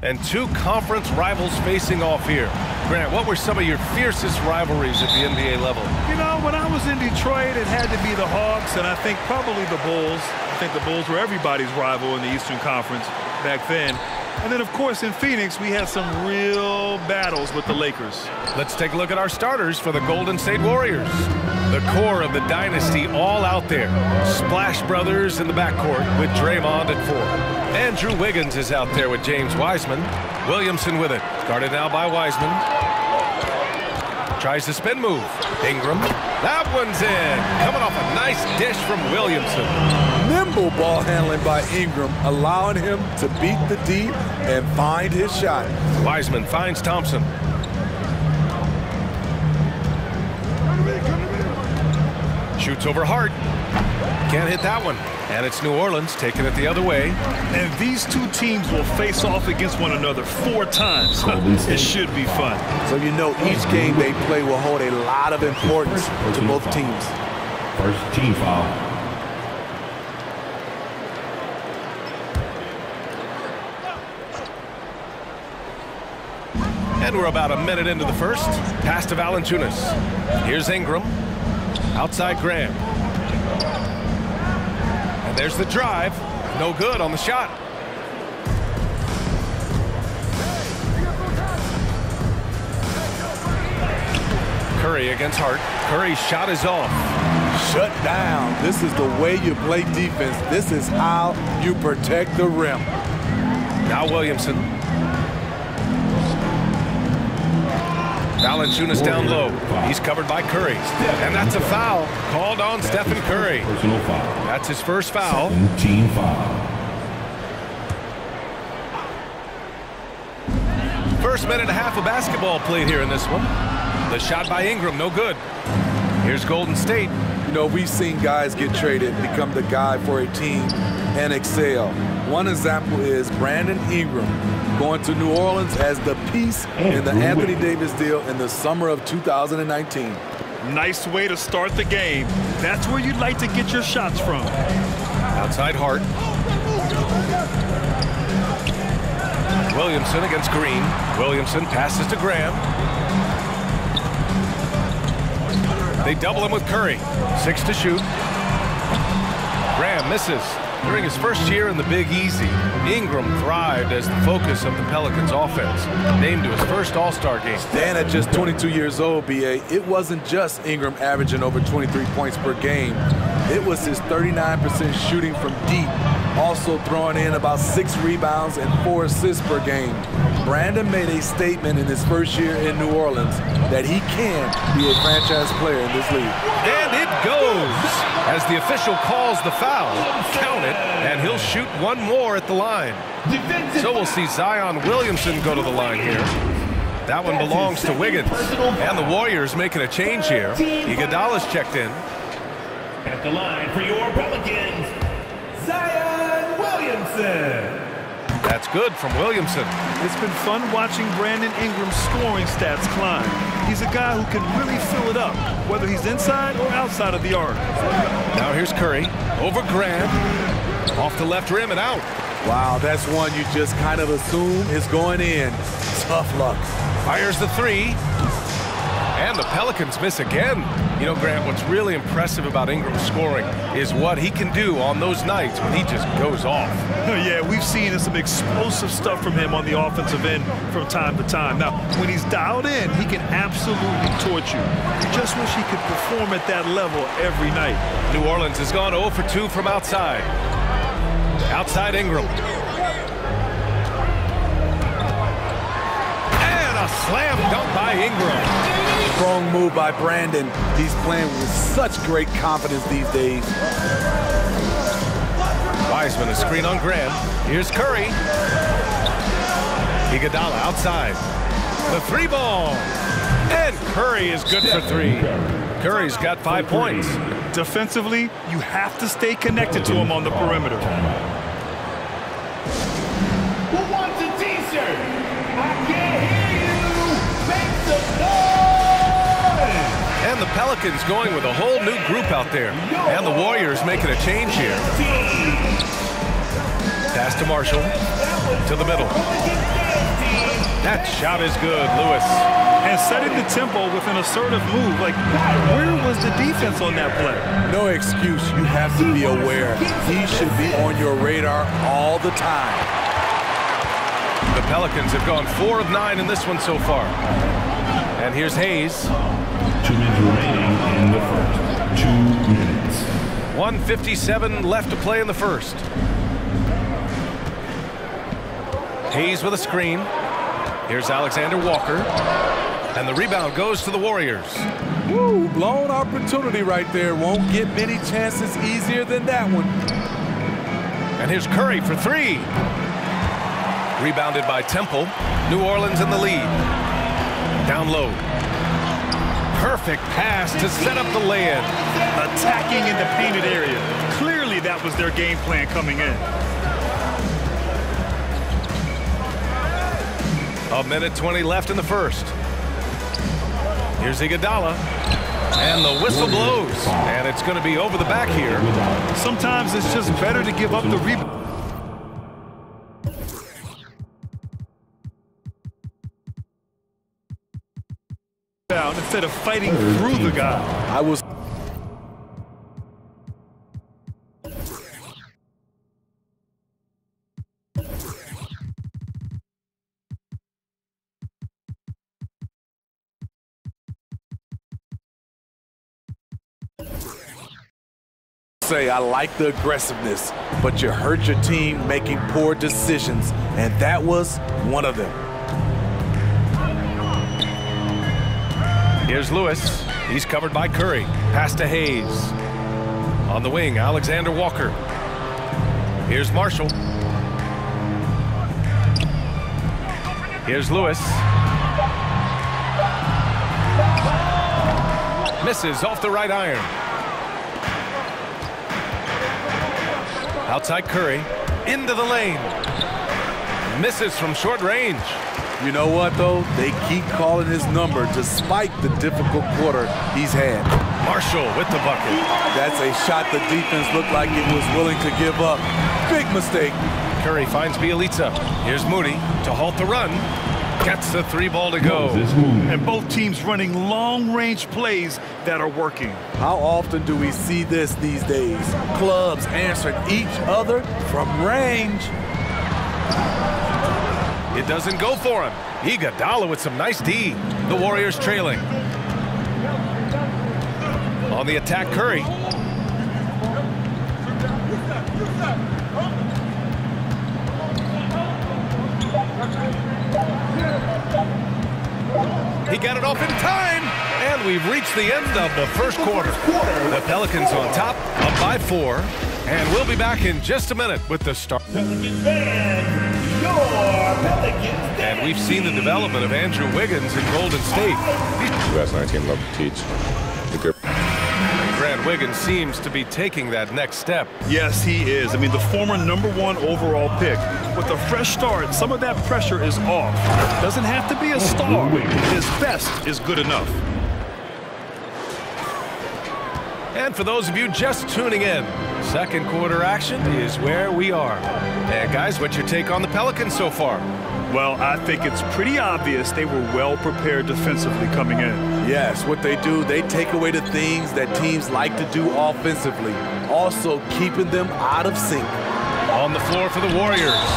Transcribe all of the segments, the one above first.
and two conference rivals facing off here. Grant, what were some of your fiercest rivalries at the NBA level? You know, when I was in Detroit, it had to be the Hawks, and I think probably the Bulls. I think the Bulls were everybody's rival in the Eastern Conference back then. And then, of course, in Phoenix, we had some real battles with the Lakers. Let's take a look at our starters for the Golden State Warriors. The core of the dynasty all out there. Splash Brothers in the backcourt with Draymond at 4. Andrew Wiggins is out there with James Wiseman. Williamson with it. Guarded now by Wiseman. Tries the spin move. Ingram. That one's in. Coming off a nice dish from Williamson. Nimble ball handling by Ingram, allowing him to beat the D and find his shot. Wiseman finds Thompson. Shoots over Hart. Can't hit that one. And it's New Orleans taking it the other way. And these two teams will face off against one another 4 times. It should be fun. So you know each game they play will hold a lot of importance to both teams. First team foul. And we're about a minute into the first. Pass to Valanciunas. Here's Ingram. Outside Graham. And there's the drive. No good on the shot. Curry against Hart. Curry's shot is off. Shut down. This is the way you play defense. This is how you protect the rim. Now Williamson. Valanciunas down low. He's covered by Curry. And that's a foul called on Stephen Curry. Personal foul. That's his first foul. Team foul. First minute and a half of basketball played here in this one. The shot by Ingram, no good. Here's Golden State. You know, we've seen guys get traded, become the guy for a team, and excel. One example is Brandon Ingram going to New Orleans as the piece in the Anthony Davis deal in the summer of 2019. Nice way to start the game. That's where you'd like to get your shots from. Outside Hart. Williamson against Green. Williamson passes to Graham. They double him with Curry. 6 to shoot. Graham misses. During his first year in the Big Easy, Ingram thrived as the focus of the Pelicans offense. Named to his first All-Star game. And at just 22 years old, B.A., it wasn't just Ingram averaging over 23 points per game. It was his 39% shooting from deep, also throwing in about 6 rebounds and 4 assists per game. Brandon made a statement in his first year in New Orleans that he can be a franchise player in this league. And it goes! As the official calls the foul, count it, and he'll shoot one more at the line. So we'll see Zion Williamson go to the line here. That one belongs to Wiggins. And the Warriors making a change here. Iguodala's checked in. At the line for your Pelicans, Zion Williamson. That's good from Williamson. It's been fun watching Brandon Ingram's scoring stats climb. He's a guy who can really fill it up, whether he's inside or outside of the arc. Now here's Curry. Over Graham. Off the left rim and out. Wow, that's one you just kind of assume is going in. Tough luck. Fires the 3. And the Pelicans miss again. You know, Grant, what's really impressive about Ingram's scoring is what he can do on those nights when he just goes off. Yeah, we've seen some explosive stuff from him on the offensive end from time to time. Now, when he's dialed in, he can absolutely torch you. You just wish he could perform at that level every night. New Orleans has gone 0 for 2 from outside. Outside Ingram. And a slam dunk by Ingram. Strong move by Brandon. He's playing with such great confidence these days. Wiseman, a screen on Graham. Here's Curry. Iguodala outside. The 3 ball. And Curry is good for 3. Curry's got 5 points. Defensively, you have to stay connected to him on the perimeter. Who wants a t-shirt? I can't hear you. Make some noise. And the Pelicans going with a whole new group out there. And the Warriors making a change here. Pass to Marshall. To the middle. That shot is good, Lewis. And setting the tempo with an assertive move. Like, where was the defense on that play? No excuse. You have to be aware. He should be on your radar all the time. The Pelicans have gone 4 of 9 in this one so far. And here's Hayes. 2 minutes remaining in the first. 2 minutes. 1:57 left to play in the first. Hayes with a screen. Here's Alexander Walker. And the rebound goes to the Warriors. Woo, blown opportunity right there. Won't get many chances easier than that one. And here's Curry for 3. Rebounded by Temple. New Orleans in the lead. Down low. Perfect pass to set up the lay-in. Attacking in the painted area. Clearly that was their game plan coming in. 1:20 left in the first. Here's Iguodala. And the whistle blows. And it's going to be over the back here. Sometimes it's just better to give up the rebound. Instead of fighting through the guy. I was say I like the aggressiveness, but you hurt your team making poor decisions, and that was one of them. Here's Lewis. He's covered by Curry. Pass to Hayes. On the wing, Alexander Walker. Here's Marshall. Here's Lewis. Misses off the right iron. Outside Curry. Into the lane. Misses from short range. You know what, though? They keep calling his number despite the difficult quarter he's had. Marshall with the bucket. That's a shot the defense looked like it was willing to give up. Big mistake. Curry finds Bielitsa. Here's Moody to halt the run. Gets the 3 ball to go. And both teams running long-range plays that are working. How often do we see this these days? Clubs answering each other from range. It doesn't go for him. Iguodala with some nice D. The Warriors trailing. On the attack, Curry. He got it off in time, and we've reached the end of the first quarter. The Pelicans on top, up by 4, and we'll be back in just a minute with the start. And we've seen the development of Andrew Wiggins in Golden State. US 19 love to teach. Grant Wiggins seems to be taking that next step. Yes, he is. I mean, the former #1 overall pick. With a fresh start, some of that pressure is off. Doesn't have to be a star. His best is good enough. And for those of you just tuning in, second quarter action is where we are. And guys, what's your take on the Pelicans so far? Well, I think it's pretty obvious they were well prepared defensively coming in. Yes, what they do, they take away the things that teams like to do offensively, also keeping them out of sync. On the floor for the Warriors.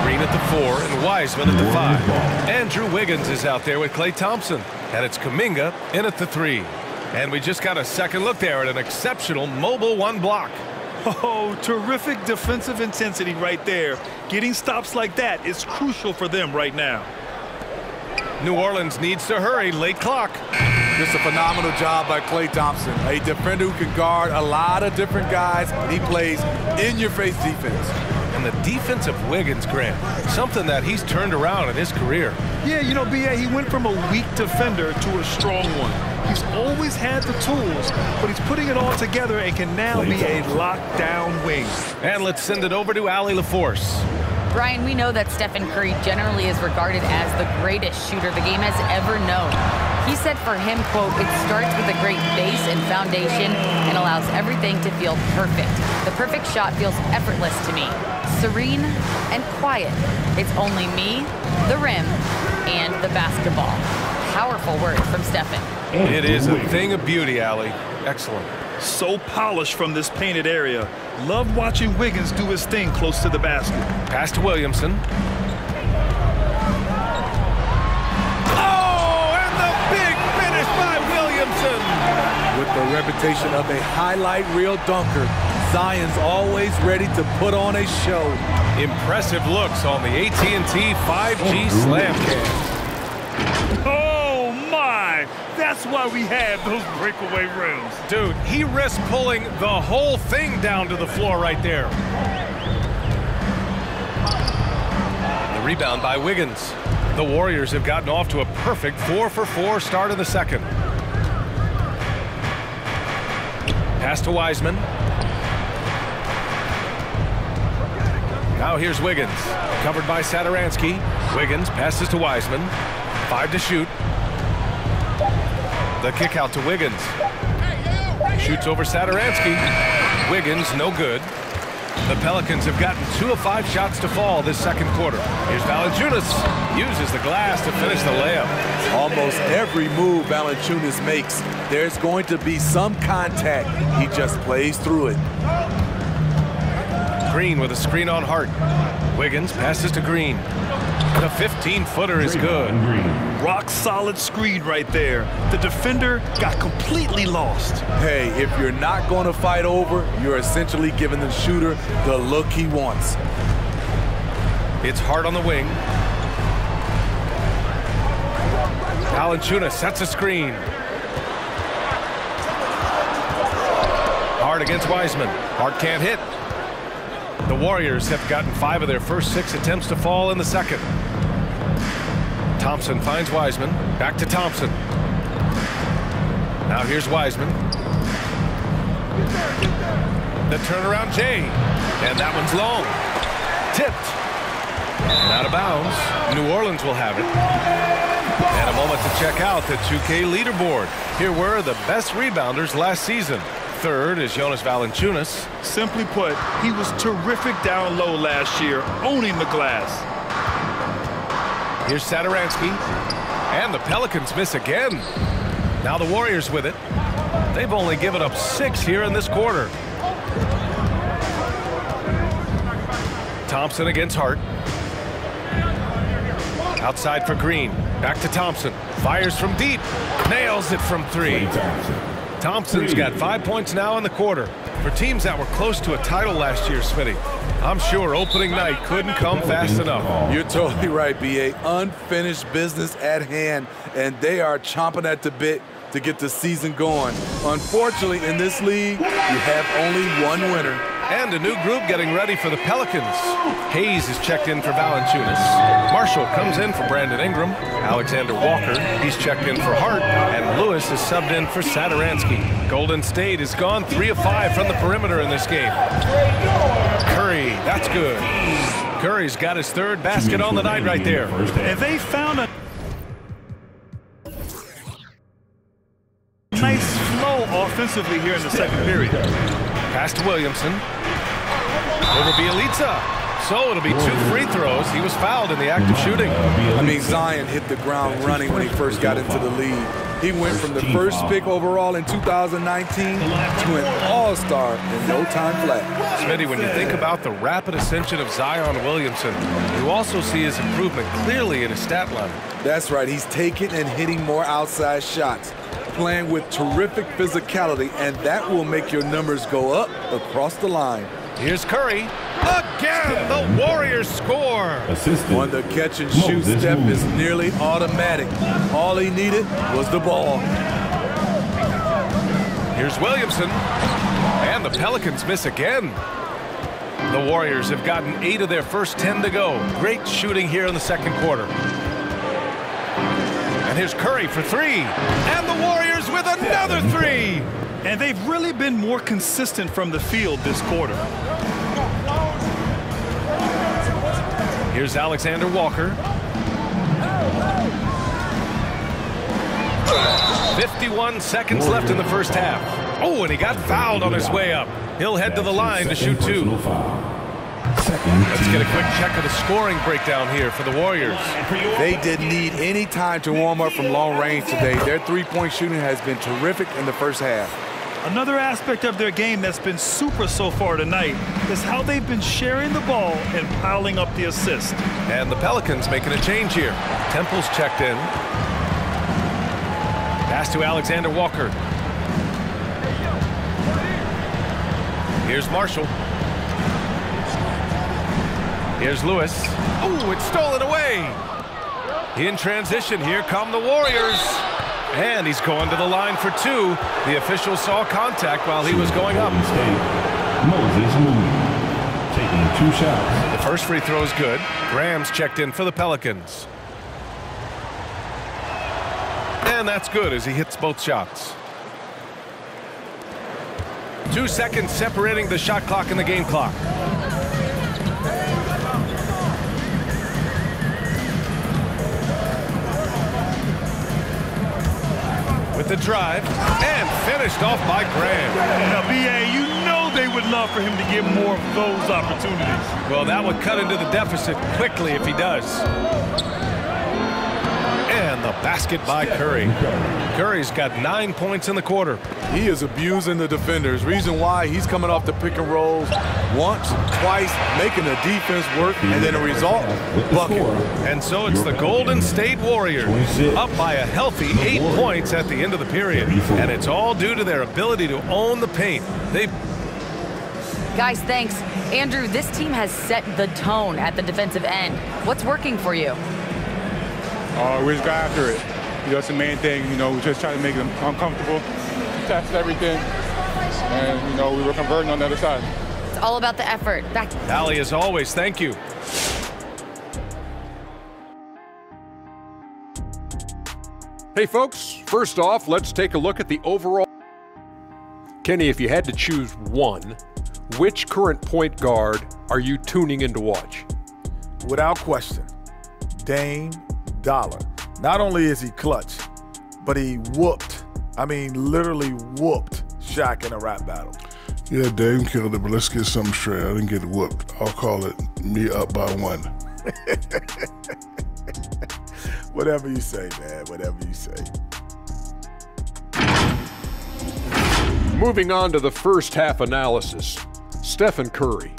Green at the 4 and Wiseman at the 5. Andrew Wiggins is out there with Klay Thompson. And it's Kuminga in at the 3. And we just got a second look there at an exceptional mobile 1 block. Oh, terrific defensive intensity right there. Getting stops like that is crucial for them right now. New Orleans needs to hurry, late clock. Just a phenomenal job by Klay Thompson, a defender who can guard a lot of different guys. He plays in-your-face defense. And the defense of Wiggins, Grant, something that he's turned around in his career. Yeah, you know, B.A., he went from a weak defender to a strong one. He's always had the tools, but he's putting it all together and can now be a lockdown wing. And let's send it over to Allie LaForce. Brian, we know that Stephen Curry generally is regarded as the greatest shooter the game has ever known. He said for him, quote, "It starts with a great base and foundation and allows everything to feel perfect. The perfect shot feels effortless to me. Serene and quiet. It's only me, the rim, and the basketball." Powerful words from Stephen. It is a thing of beauty, Allie. Excellent. So polished from this painted area. Love watching Wiggins do his thing close to the basket. Pass to Williamson. Oh, and the big finish by Williamson. With the reputation of a highlight reel dunker, Zion's always ready to put on a show. Impressive looks on the AT&T 5G Slam Cam. Oh, my! That's why we have those breakaway rims. Dude, he risked pulling the whole thing down to the floor right there. The rebound by Wiggins. The Warriors have gotten off to a perfect 4-for-4 start in the second. Pass to Wiseman. Now here's Wiggins. Covered by Satoransky. Wiggins passes to Wiseman. 5 to shoot. The kick out to Wiggins. Shoots over Satoransky. Wiggins, no good. The Pelicans have gotten 2 of 5 shots to fall this second quarter. Here's Valanciunas. Uses the glass to finish the layup. Almost every move Valanciunas makes, there's going to be some contact. He just plays through it. Green with a screen on Hart. Wiggins passes to Green. The 15-footer is good. Rock solid screen right there. The defender got completely lost. Hey, if you're not going to fight over, you're essentially giving the shooter the look he wants. It's Hart on the wing. Valanciunas sets a screen. Hart against Wiseman. Hart can't hit. The Warriors have gotten 5 of their first 6 attempts to fall in the second. Thompson finds Wiseman. Back to Thompson. Now here's Wiseman. The turnaround Jay. And that one's long. Tipped. And out of bounds. New Orleans will have it. And a moment to check out the 2K leaderboard. Here were the best rebounders last season. Third is Jonas Valanciunas. Simply put, he was terrific down low last year, owning the glass. Here's Satoransky. And the Pelicans miss again. Now the Warriors with it. They've only given up 6 here in this quarter. Thompson against Hart. Outside for Green. Back to Thompson. Fires from deep. Nails it from 3. Thompson's got 5 points now in the quarter. For teams that were close to a title last year, Smitty, I'm sure opening night couldn't come fast enough. You're totally right, B.A. Unfinished business at hand, and they are chomping at the bit to get the season going. Unfortunately, in this league, you have only one winner. And a new group getting ready for the Pelicans. Hayes is checked in for Valanciunas. Marshall comes in for Brandon Ingram. Alexander Walker, he's checked in for Hart. And Lewis is subbed in for Satoransky. Golden State has gone 3 of 5 from the perimeter in this game. Curry, that's good. Curry's got his 3rd basket on the night right there. And they found a nice flow offensively here in the second period. Pass to Williamson. Over Bielitsa. So it'll be 2 free throws. He was fouled in the act of shooting. I mean, Zion hit the ground running when he first got into the league. He went from the first pick overall in 2019 to an all-star in no time flat. Smitty, when you think about the rapid ascension of Zion Williamson, you also see his improvement clearly in his stat line. That's right. He's taking and hitting more outside shots, playing with terrific physicality, and that will make your numbers go up across the line. Here's Curry. Again, the Warriors score. When the catch and shoot step is nearly automatic. All he needed was the ball. Here's Williamson. And the Pelicans miss again. The Warriors have gotten 8 of their first 10 to go. Great shooting here in the second quarter. And here's Curry for 3. And the Warriors with another 3. And they've really been more consistent from the field this quarter. Here's Alexander Walker. 51 seconds left in the first half. Oh, and he got fouled on his way up. He'll head to the line to shoot 2. Let's get a quick check of the scoring breakdown here for the Warriors. They didn't need any time to warm up from long range today. Their three-point shooting has been terrific in the first half. Another aspect of their game that's been super so far tonight is how they've been sharing the ball and piling up the assists. And the Pelicans making a change here. Temple's checked in. Pass to Alexander Walker. Here's Marshall. Here's Lewis. Oh, it's stolen away. In transition, here come the Warriors. And he's going to the line for 2. The official saw contact while he was going up. Moses Moody taking 2 shots. The first free throw is good. Graham's checked in for the Pelicans. And that's good as he hits both shots. 2 seconds separating the shot clock and the game clock. With the drive, and finished off by Graham. Now, B.A., you know they would love for him to get more of those opportunities. Well, that would cut into the deficit quickly if he does. And the basket by Curry. Curry's got 9 points in the quarter. He is abusing the defenders. Reason why he's coming off the pick and rolls once, twice, making the defense work, and then a result, bucket. And so it's the Golden State Warriors up by a healthy 8 points at the end of the period. And it's all due to their ability to own the paint. Guys, thanks. Andrew, this team has set the tone at the defensive end. What's working for you? We just got after it. You know, it's the main thing. You know, we just try to make them uncomfortable, test everything, and, you know, we were converting on the other side. It's all about the effort. Back to Allie, as always, thank you. Hey, folks, first off, let's take a look at the overall. Kenny, if you had to choose one, which current point guard are you tuning in to watch? Without question, Dame Dollar. Not only is he clutch, but he literally whooped Shaq in a rap battle. Yeah, Dame killed it, but let's get something straight. I didn't get whooped. I'll call it me up by 1. Whatever you say, man, whatever you say. Moving on to the first half analysis. Stephen Curry.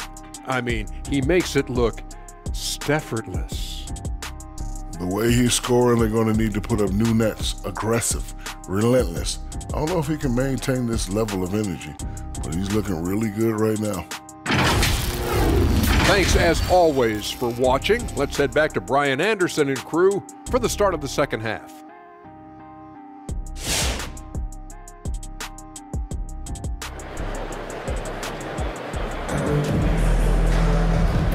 I mean, he makes it look effortless. The way he's scoring, they're going to need to put up new nets. Aggressive, relentless. I don't know if he can maintain this level of energy, but he's looking really good right now. Thanks, as always, for watching. Let's head back to Brian Anderson and crew for the start of the second half.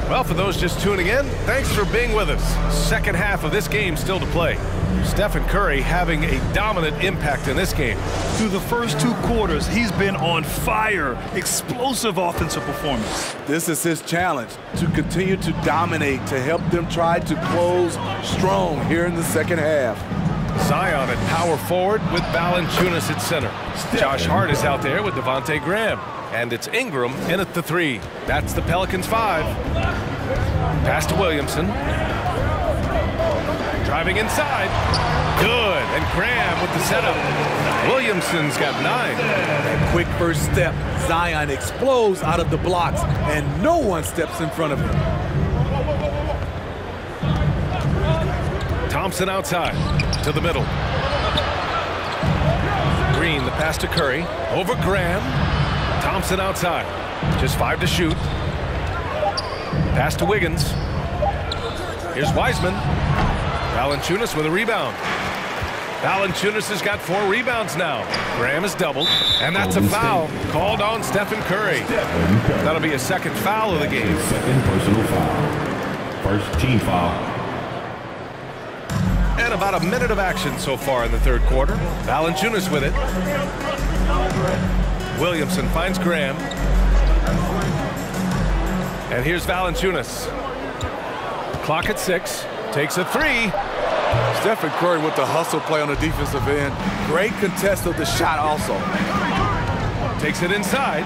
Well, for those just tuning in, thanks for being with us. Second half of this game still to play. Stephen Curry having a dominant impact in this game. Through the first 2 quarters, he's been on fire. Explosive offensive performance. This is his challenge, to continue to dominate, to help them try to close strong here in the second half. Zion at power forward with Valanciunas at center. Josh Hart is out there with Devontae Graham. And it's Ingram in at the 3. That's the Pelicans 5. Pass to Williamson. Driving inside. Good. And Graham with the setup. Williamson's got 9. That quick first step. Zion explodes out of the blocks, and no one steps in front of him. Thompson outside to the middle. Green, the pass to Curry. Over Graham. Thompson outside. Just 5 to shoot. Pass to Wiggins. Here's Wiseman. Valanciunas with a rebound. Valanciunas has got 4 rebounds now. Graham is doubled, and that's a foul called on Stephen Curry. That'll be a second foul of the game. Second personal foul. First team foul. And about a minute of action so far in the third quarter. Valanciunas with it. Williamson finds Graham. And here's Valanciunas. Clock at 6. Takes a 3. Stephen Curry with the hustle play on the defensive end. Great contest of the shot also. Takes it inside.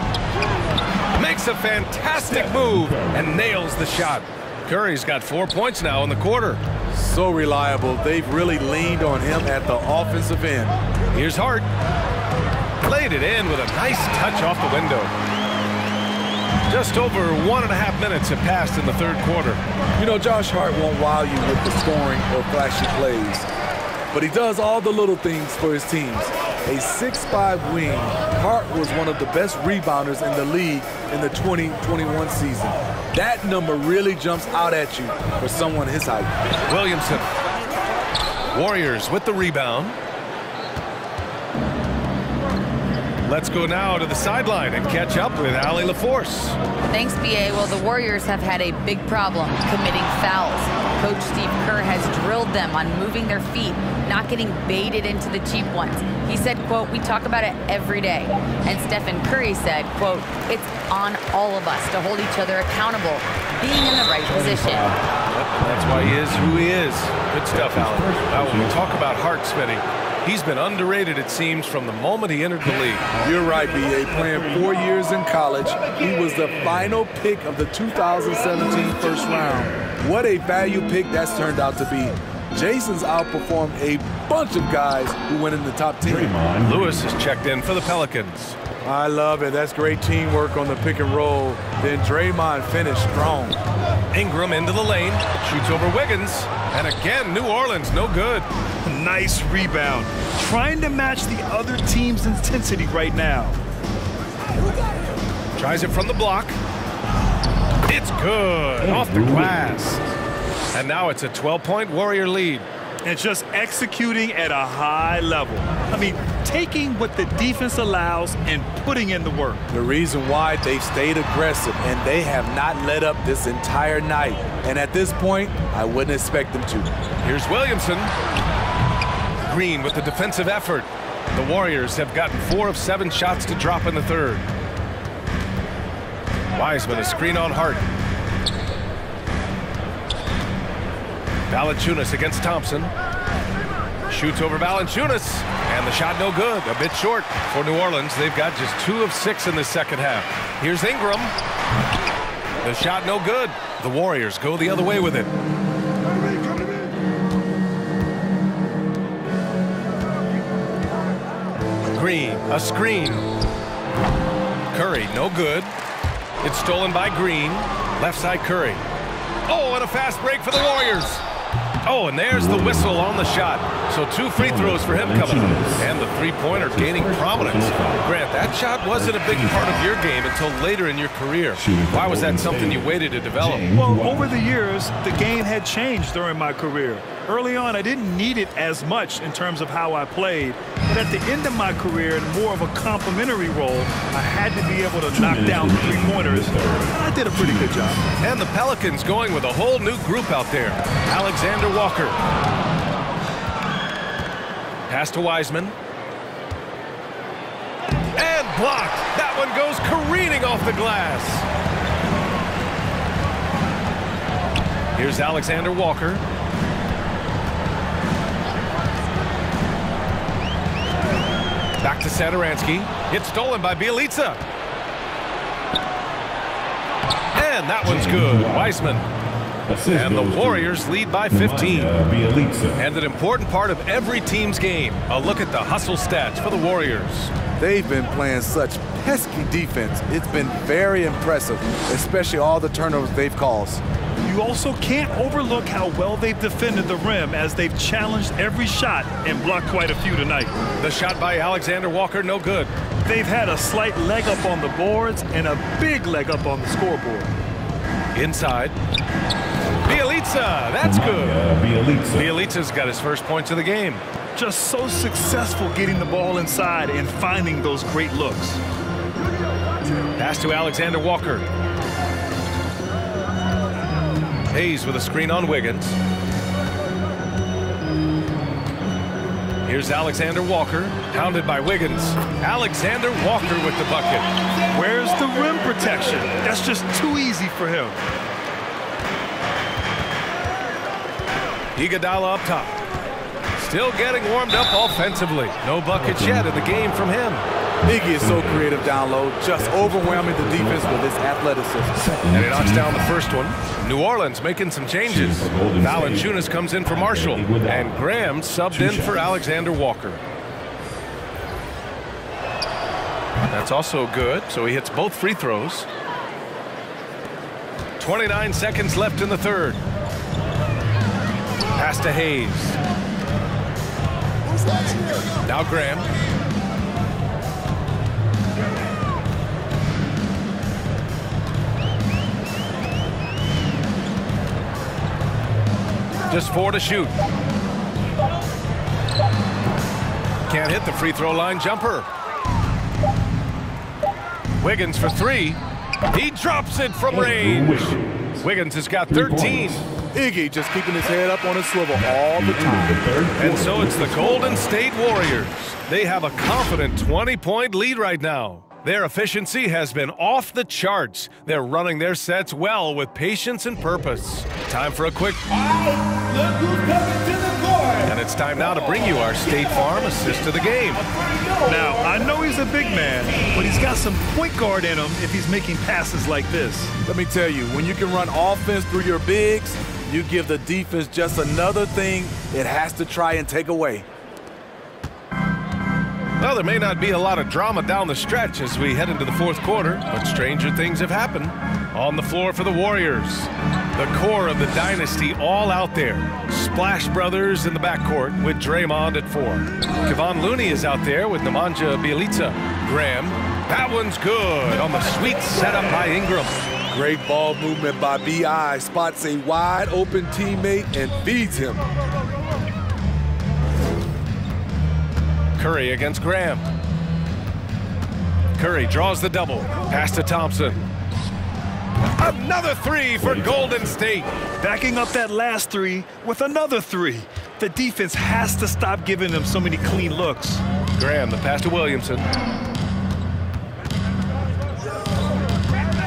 Makes a fantastic move and nails the shot. Curry's got 4 points now in the quarter. So reliable. They've really leaned on him at the offensive end. Here's Hart. Played it in with a nice touch off the window. Just over 1.5 minutes have passed in the third quarter. You know, Josh Hart won't wow you with the scoring or flashy plays, but he does all the little things for his teams. A 6'5" wing, Hart was one of the best rebounders in the league in the 2021 season. That number really jumps out at you for someone his height. Williamson. Warriors with the rebound. Let's go now to the sideline and catch up with Allie LaForce. Thanks, B.A. Well, the Warriors have had a big problem committing fouls. Coach Steve Kerr has drilled them on moving their feet, not getting baited into the cheap ones. He said, quote, "We talk about it every day." And Stephen Curry said, quote, "It's on all of us to hold each other accountable, being in the right position." That's why he is who he is. Good stuff, Allen. Now, when we talk about Hart, Smitty, he's been underrated, it seems, from the moment he entered the league. You're right, B.A. Playing 4 years in college, he was the final pick of the 2017 first round. What a value pick that's turned out to be. Jason's outperformed a bunch of guys who went in the top 10. Lewis is checked in for the Pelicans. I love it. That's great teamwork on the pick and roll. Then Draymond finished strong. Ingram into the lane, shoots over Wiggins, and again, New Orleans, no good. Nice rebound. Trying to match the other team's intensity right now. Tries it from the block. It's good, off the glass. And now it's a 12-point Warrior lead. And just executing at a high level. I mean, taking what the defense allows and putting in the work. The reason why they've stayed aggressive and they have not let up this entire night. And at this point, I wouldn't expect them to. Here's Williamson. Green with the defensive effort. The Warriors have gotten 4 of 7 shots to drop in the third. Wiseman, a screen on Hart. Valanciunas against Thompson. Shoots over Valanciunas, and the shot no good. A bit short for New Orleans. They've got just 2 of 6 in the second half. Here's Ingram. The shot no good. The Warriors go the other way with it. Green, a screen. Curry, no good. It's stolen by Green. Left side Curry. Oh, and a fast break for the Warriors. Oh, and there's the whistle on the shot. So 2 free throws for him coming up. And the three-pointer gaining prominence. Grant, that shot wasn't a big part of your game until later in your career. Why was that something you waited to develop? Well, over the years, the game had changed during my career. Early on, I didn't need it as much in terms of how I played. But at the end of my career, in more of a complimentary role, I had to be able to knock down the three-pointers. I did a pretty good job. And the Pelicans going with a whole new group out there. Alexander Walker. Pass to Wiseman. And blocked. That one goes careening off the glass. Here's Alexander Walker. Back to Satoransky. It's stolen by Bielitsa. And that one's good. Wiseman. And the Warriors lead by 15. And an important part of every team's game. A look at the hustle stats for the Warriors. They've been playing such pesky defense. It's been very impressive, especially all the turnovers they've caused. You also can't overlook how well they've defended the rim as they've challenged every shot and blocked quite a few tonight. The shot by Alexander Walker, no good. They've had a slight leg up on the boards and a big leg up on the scoreboard. Inside. Bielitsa, that's good. Bielitsa's got his first points of the game. Just so successful getting the ball inside and finding those great looks. Pass to Alexander Walker. Hayes with a screen on Wiggins. Here's Alexander Walker, hounded by Wiggins. Alexander Walker with the bucket. Where's the rim protection? That's just too easy for him. Iguodala up top. Still getting warmed up offensively. No buckets yet in the game from him. Iggy is so creative down low, just overwhelming the defense with his athleticism. And he knocks down the first one. New Orleans making some changes. Valanciunas comes in for Marshall, and Graham subbed in for Alexander Walker. That's also good, so he hits both free throws. 29 seconds left in the third. Pass to Hayes. Now Graham. Just 4 to shoot. Can't hit the free throw line jumper. Wiggins for 3. He drops it from range. Wiggins has got 13. Iggy just keeping his head up on his swivel all the time. And so it's the Golden State Warriors. They have a confident 20-point lead right now. Their efficiency has been off the charts. They're running their sets well with patience and purpose. Time for a quick... Look who's coming to the court. And it's time now to bring you our State Farm assist to the game. Now, I know he's a big man, but he's got some point guard in him if he's making passes like this. Let me tell you, when you can run offense through your bigs, you give the defense just another thing it has to try and take away. Well, there may not be a lot of drama down the stretch as we head into the fourth quarter, but stranger things have happened. On the floor for the Warriors, the core of the dynasty all out there. Splash Brothers in the backcourt with Draymond at 4. Kevon Looney is out there with Nemanja Bjelica. Graham, that one's good on the sweet setup by Ingram. Great ball movement by B.I. Spots a wide open teammate and feeds him. Curry against Graham. Curry draws the double. Pass to Thompson. Another 3 for Golden State. Backing up that last 3 with another 3. The defense has to stop giving them so many clean looks. Graham, the pass to Williamson.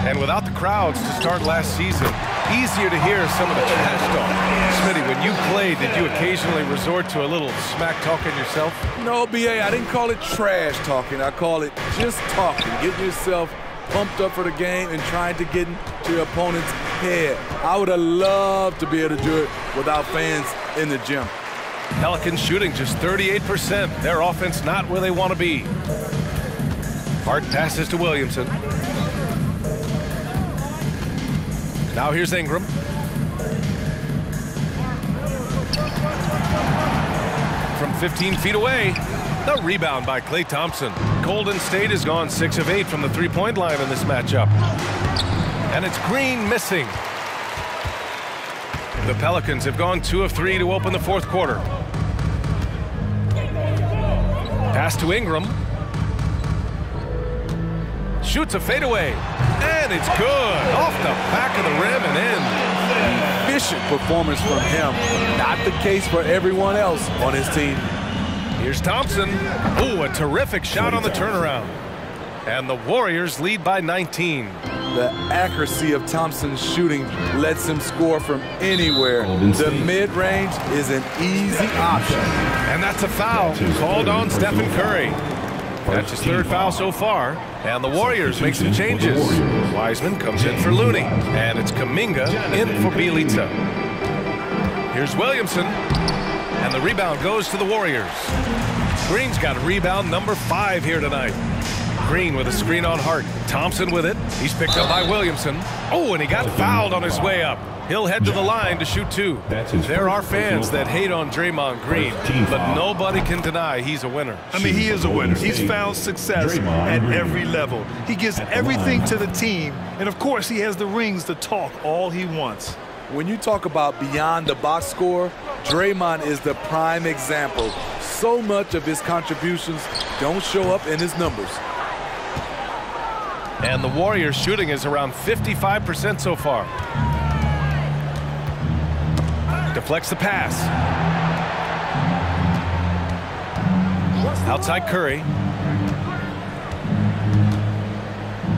And without the crowds to start last season, easier to hear some of the trash talk. Smitty, when you played, did you occasionally resort to a little smack talking yourself? No, B.A., I didn't call it trash talking. I call it just talking. Getting yourself pumped up for the game and trying to get into your opponent's head. I would have loved to be able to do it without fans in the gym. Pelicans shooting just 38%. Their offense not where they want to be. Hart passes to Williamson. Now here's Ingram. From 15 feet away, the rebound by Klay Thompson. Golden State has gone 6 of 8 from the three-point line in this matchup. And it's Green missing. The Pelicans have gone 2 of 3 to open the fourth quarter. Pass to Ingram. Shoots a fadeaway. And it's good. Off the back of the rim and in. Efficient performance from him. Not the case for everyone else on his team. Here's Thompson. Ooh, a terrific shot on the turnaround. And the Warriors lead by 19. The accuracy of Thompson's shooting lets him score from anywhere. The mid-range is an easy option. And that's a foul called on Stephen Curry. That's his third foul so far. And the Warriors make some changes. Wiseman comes in for Looney. And it's Kuminga in for Bjelica. Here's Williamson. And the rebound goes to the Warriors. Green's got rebound number 5 here tonight. Green with a screen on Hart. Thompson with it. He's picked up by Williamson. Oh, and he got fouled on his way up. He'll head to the line to shoot 2. There are fans that hate on Draymond Green, but nobody can deny he's a winner. I mean, he is a winner. He's found success at every level. He gives everything to the team, and of course, he has the rings to talk all he wants. When you talk about beyond the box score, Draymond is the prime example. So much of his contributions don't show up in his numbers. And the Warriors shooting is around 55% so far. Deflects the pass. Outside Curry.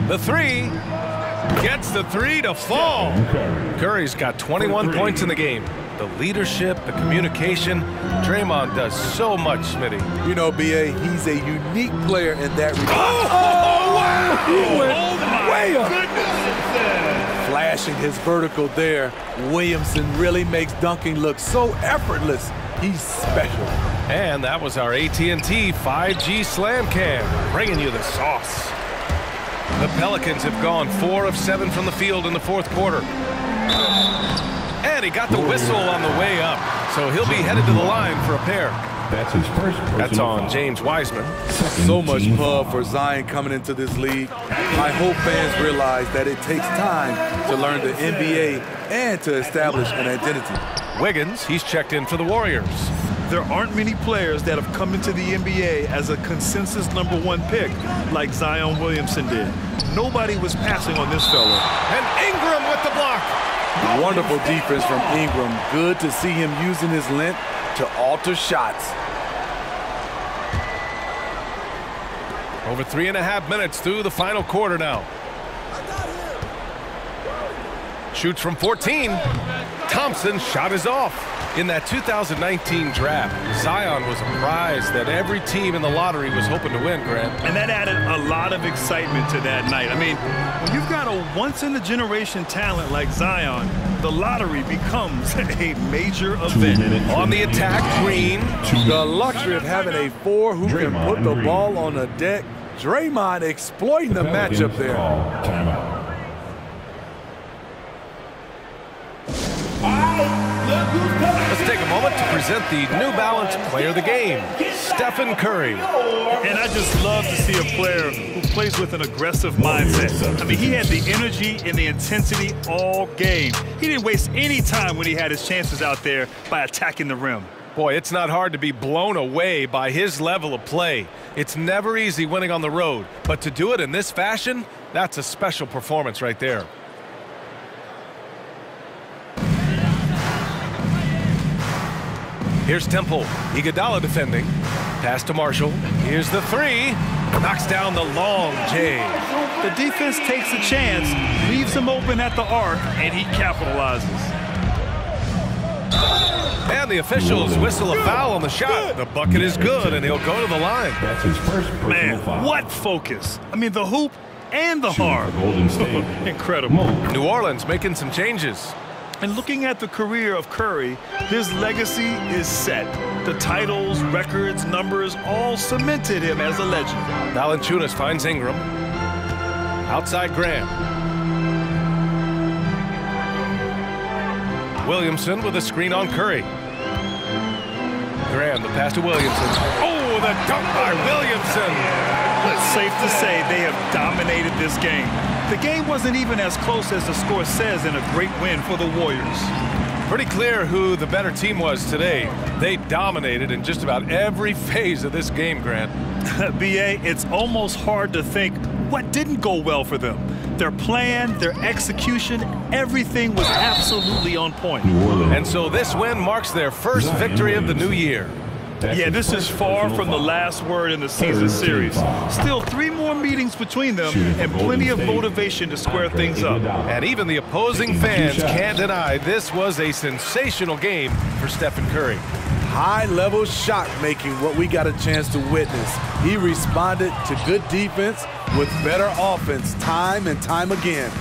The 3. Gets the 3 to fall. Curry's got 21 points in the game. the leadership, the communication. Draymond does so much, Smitty. You know, B.A., he's a unique player in that regard. Oh, wow! He went way up. Flashing his vertical there. Williamson really makes dunking look so effortless. He's special. And that was our AT&T 5G Slam Cam, bringing you the sauce. The Pelicans have gone 4 of 7 from the field in the fourth quarter. And he got the whistle on the way up, so he'll be headed to the line for a pair. That's his first personal That's on foul. James Wiseman. So much pub for Zion coming into this league. I hope fans realize that it takes time to learn the NBA and to establish an identity. Wiggins, he's checked in for the Warriors. There aren't many players that have come into the NBA as a consensus #1 pick like Zion Williamson did. Nobody was passing on this fella. And Ingram with the block. Wonderful defense from Ingram. Good to see him using his length to alter shots. Over 3.5 minutes through the final quarter now. Shoots from 14. Thompson's shot is off. In that 2019 draft, Zion was a prize that every team in the lottery was hoping to win, Grant. And that added a lot of excitement to that night. I mean, when you've got a once-in-a-generation talent like Zion, the lottery becomes a major event. On the attack, Green. The luxury of having a 4 who can put the ball on the deck. Draymond exploiting the matchup there. Timeout. Let's take a moment to present the New Balance Player of the Game, Stephen Curry. And I just love to see a player who plays with an aggressive mindset. I mean, he had the energy and the intensity all game. He didn't waste any time when he had his chances out there by attacking the rim. Boy, it's not hard to be blown away by his level of play. It's never easy winning on the road, but to do it in this fashion, that's a special performance right there. Here's Temple. Iguodala defending. Pass to Marshall. Here's the 3. Knocks down the long J. The defense takes a chance, leaves him open at the arc, and he capitalizes. And the officials whistle a foul on the shot. The bucket is good, and he'll go to the line. That's his first personal foul. Man, what focus. I mean, the hoop and the harm. Golden State. Incredible. New Orleans making some changes. And looking at the career of Curry, his legacy is set. The titles, records, numbers all cemented him as a legend. Valanciunas finds Ingram. Outside Graham. Williamson with a screen on Curry. Graham, the pass to Williamson. Oh, the dunk by Williamson. It's safe to say they have dominated this game. The game wasn't even as close as the score says in a great win for the Warriors. Pretty clear who the better team was today. They dominated in just about every phase of this game, Grant. B.A., it's almost hard to think what didn't go well for them. Their plan, their execution, everything was absolutely on point. And so this win marks their first victory of the new year. Yeah, this is far from the last word in the season series. Still 3 more meetings between them and plenty of motivation to square things up. And even the opposing fans can't deny this was a sensational game for Stephen Curry. High-level shot making, what we got a chance to witness. He responded to good defense with better offense time and time again.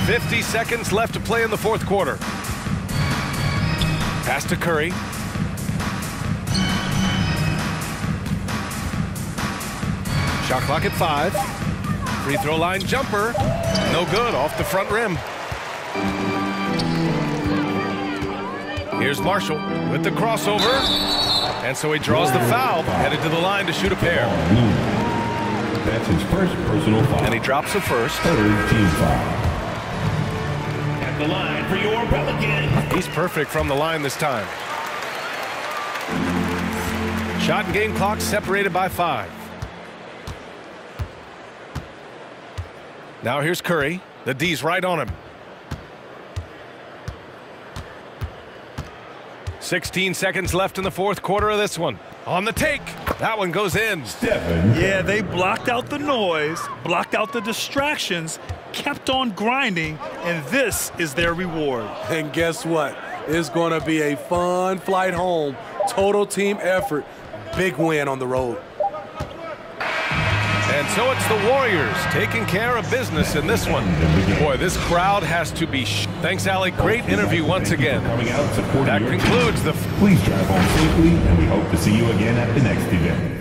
50 seconds left to play in the fourth quarter. Pass to Curry. Shot clock at 5. Free throw line jumper. No good, off the front rim. Here's Marshall with the crossover. And so he draws the foul, headed to the line to shoot a pair. That's his first personal foul. And he drops the first. Third team foul. At the line for your Pelicans. He's perfect from the line this time. Shot and game clock separated by 5. Now here's Curry. The D's right on him. 16 seconds left in the fourth quarter of this one. On the take. That one goes in. Yeah, they blocked out the noise, blocked out the distractions, kept on grinding, and this is their reward. And guess what? It's going to be a fun flight home. Total team effort. Big win on the road. And so it's the Warriors taking care of business in this one. Boy, this crowd has to be Thanks, Allie. Great interview once again. That concludes the... Please drive home safely, and we hope to see you again at the next event.